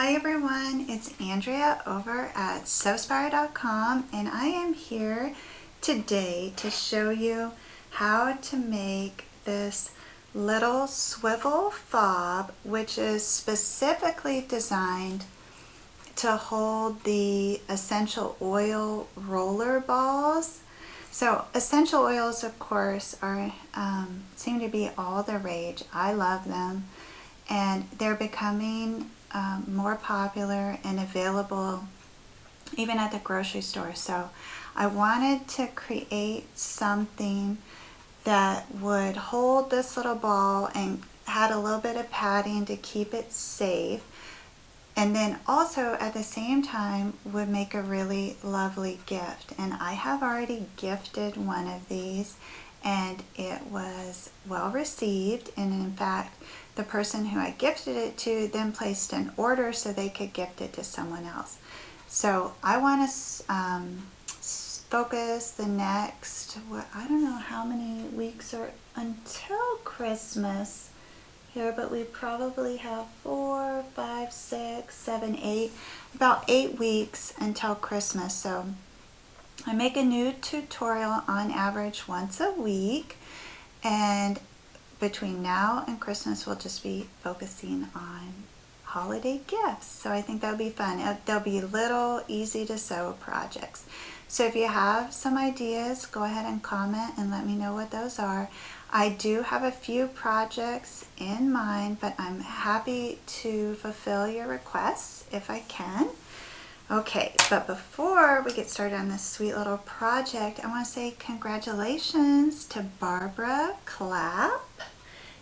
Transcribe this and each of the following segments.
Hi everyone, it's Andrea over at Sewspire.com, and I am here today to show you how to make this little swivel fob, which is specifically designed to hold the essential oil roller balls. So essential oils, of course, are seem to be all the rage. I love them, and they're becoming more popular and available even at the grocery store. So I wanted to create something that would hold this little ball and had a little bit of padding to keep it safe, and then also at the same time would make a really lovely gift. And I have already gifted one of these and it was well received, and in fact the person who I gifted it to then placed an order so they could gift it to someone else. So I want to focus the next, I don't know how many weeks are until Christmas here, but we probably have 4, 5, 6, 7, 8, about 8 weeks until Christmas. So I make a new tutorial on average once a week, and between now and Christmas we'll just be focusing on holiday gifts. So I think that'll be fun. They'll be little easy to sew projects. So if you have some ideas, go ahead and comment and let me know what those are. I do have a few projects in mind, but I'm happy to fulfill your requests if I can. Okay, but before we get started on this sweet little project, I want to say congratulations to Barbara Clapp.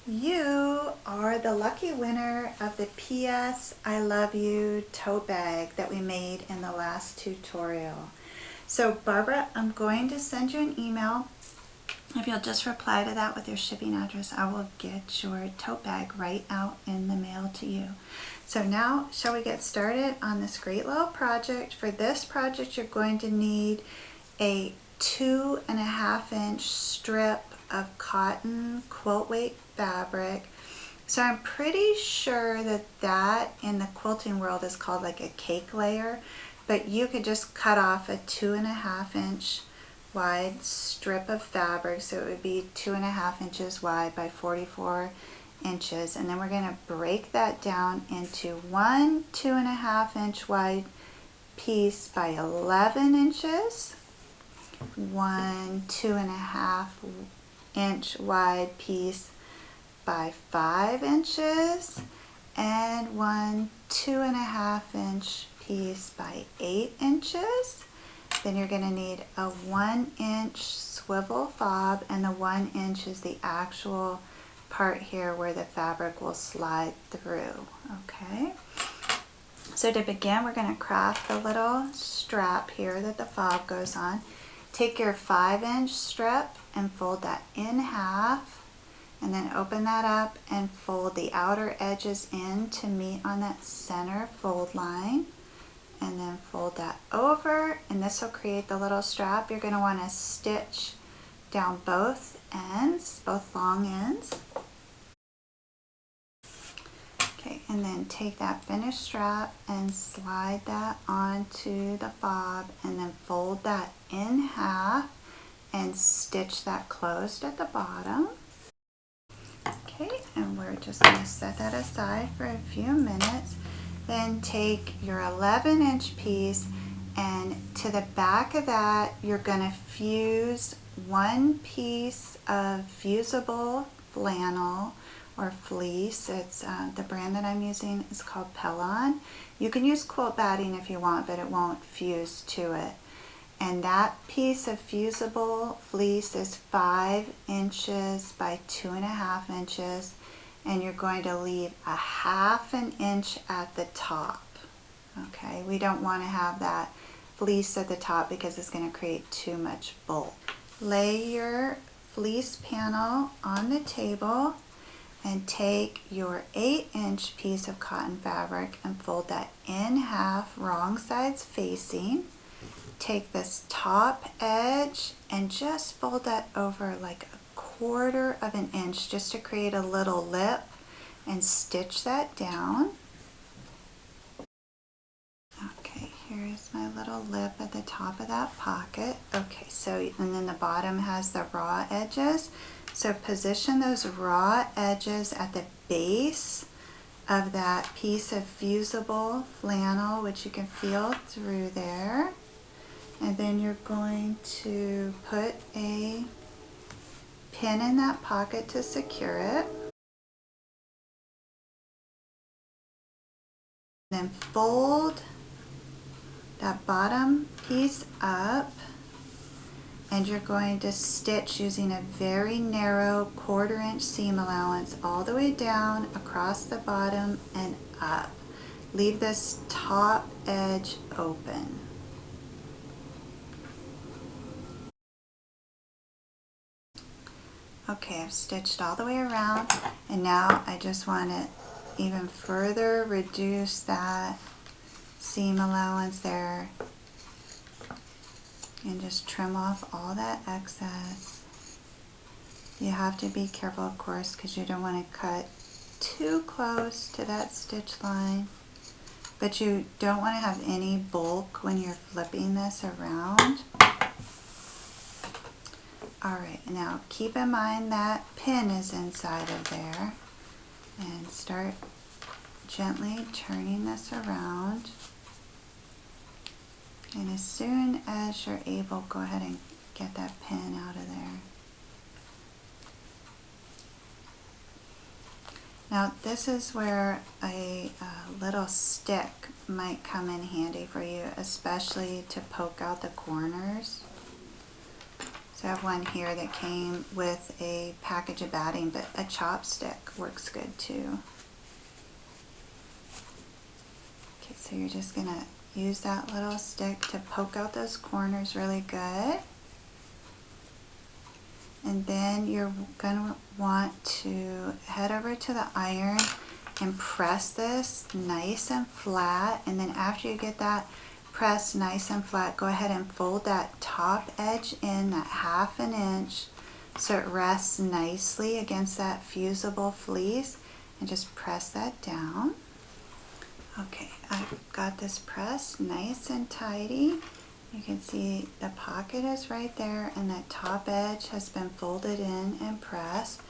You are the lucky winner of the PS I Love You Tote Bag that we made in the last tutorial. So Barbara, I'm going to send you an email. If you'll just reply to that with your shipping address, I will get your tote bag right out in the mail to you. So now, shall we get started on this great little project? For this project, you're going to need a 2.5 inch strip of cotton quilt weight fabric. So I'm pretty sure that in the quilting world is called like a cake layer, but you could just cut off a 2.5 inch wide strip of fabric, so it would be 2.5 inches wide by 44 inches, and then we're going to break that down into one 2.5 inch wide piece by 11 inches, one 2.5 inch wide piece by 5 inches, and one 2.5 inch piece by 8 inches. Then you're going to need a 1 inch swivel fob, and the 1 inch is the actual part here where the fabric will slide through. Okay, so to begin, we're going to craft the little strap here that the fob goes on. Take your 5 inch strip and fold that in half, and then open that up and fold the outer edges in to meet on that center fold line, and then fold that over, and this will create the little strap. You're going to want to stitch down both ends, both long ends. Okay, and then take that finished strap and slide that onto the fob, and then fold that in half and stitch that closed at the bottom. Okay, and we're just going to set that aside for a few minutes. Then take your 11 inch piece, and to the back of that you're going to fuse one piece of fusible flannel or fleece. It's the brand that I'm using is called Pellon. You can use quilt batting if you want, but it won't fuse to it. And that piece of fusible fleece is 5 inches by 2.5 inches, and you're going to leave a 1/2 inch at the top. Okay, we don't want to have that fleece at the top because it's going to create too much bulk. Lay your fleece panel on the table and take your 8 inch piece of cotton fabric and fold that in half, wrong sides facing. Take this top edge and just fold that over like 1/4 inch just to create a little lip, and stitch that down. There's my little lip at the top of that pocket. Okay, so, and then the bottom has the raw edges. So position those raw edges at the base of that piece of fusible flannel, which you can feel through there. And then you're going to put a pin in that pocket to secure it. Then fold that bottom piece up, and you're going to stitch using a very narrow 1/4 inch seam allowance all the way down across the bottom and up. Leave this top edge open. Okay, I've stitched all the way around, and now I just want to even further reduce that seam allowance there and just trim off all that excess. You have to be careful, of course, because you don't want to cut too close to that stitch line, but you don't want to have any bulk when you're flipping this around. Alright, now keep in mind that pin is inside of there, and start gently turning this around. And as soon as you're able, go ahead and get that pin out of there. Now this is where a little stick might come in handy for you, especially to poke out the corners. So I have one here that came with a package of batting, but a chopstick works good too. Okay, so you're just going to use that little stick to poke out those corners really good. And then you're going to want to head over to the iron and press this nice and flat. And then after you get that pressed nice and flat, go ahead and fold that top edge in that 1/2 inch so it rests nicely against that fusible fleece, and just press that down. Okay, I've got this pressed nice and tidy. You can see the pocket is right there, and that top edge has been folded in and pressed.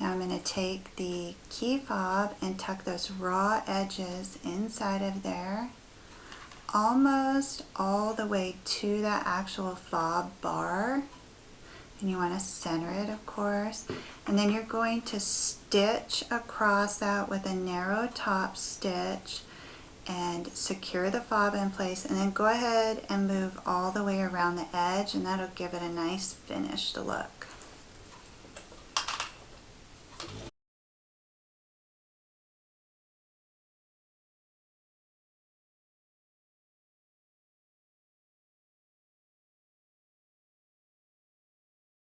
Now I'm going to take the key fob and tuck those raw edges inside of there, almost all the way to that actual fob bar. And you want to center it, of course. And then you're going to stitch across that with a narrow top stitch and secure the fob in place, and then go ahead and move all the way around the edge, and that'll give it a nice finished look.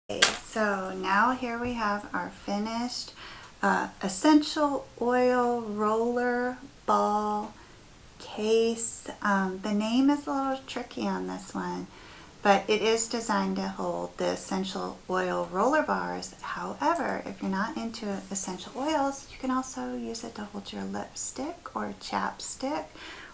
Okay, so now here we have our finished essential oil roller ball case. The name is a little tricky on this one, but it is designed to hold the essential oil roller bars. However, if you're not into essential oils, you can also use it to hold your lipstick or chapstick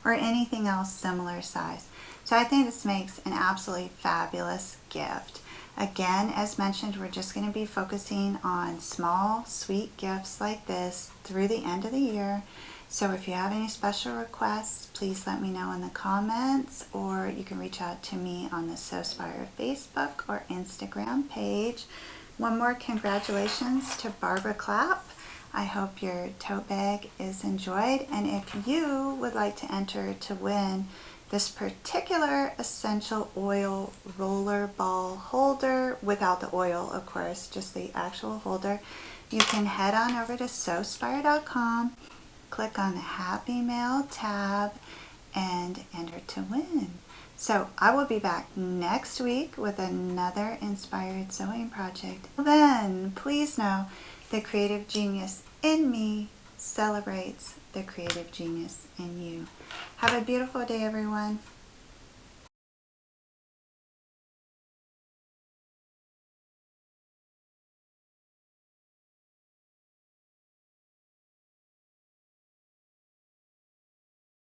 or anything else similar size. So I think this makes an absolutely fabulous gift. Again, as mentioned, we're just going to be focusing on small, sweet gifts like this through the end of the year. So if you have any special requests, please let me know in the comments, or you can reach out to me on the Sewspire Facebook or Instagram page. One more congratulations to Barbara Clapp. I hope your tote bag is enjoyed, and if you would like to enter to win this particular essential oil roller ball holder, without the oil of course, just the actual holder, you can head on over to Sewspire.com, click on the Happy Mail tab, and enter to win. So I will be back next week with another inspired sewing project. Then please know the creative genius in me celebrates the creative genius in you. Have a beautiful day, everyone.